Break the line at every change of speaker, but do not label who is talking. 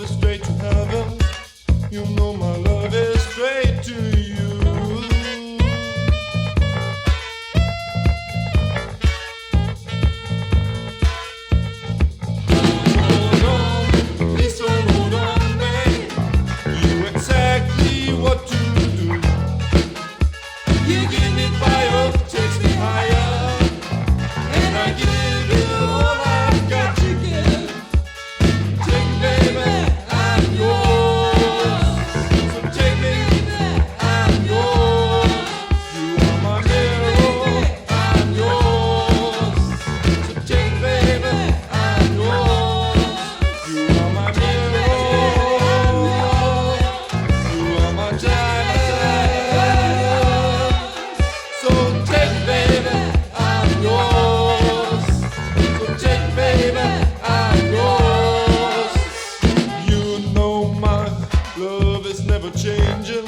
love is straight to heaven. You know my love is straight to you. Hold on, please don't hold on, babe. You know exactly what to do. You give me fire, takes me higher, and I give you all I've got to give. Take me, baby, I'm yours. So take me, I'm yours. You are my mirror, I'm yours. So take me, baby, I'm yours. You are my mirror, you are my diamond. So take me, baby, I'm yours. So take me, baby, I'm yours. You know my love is never changing.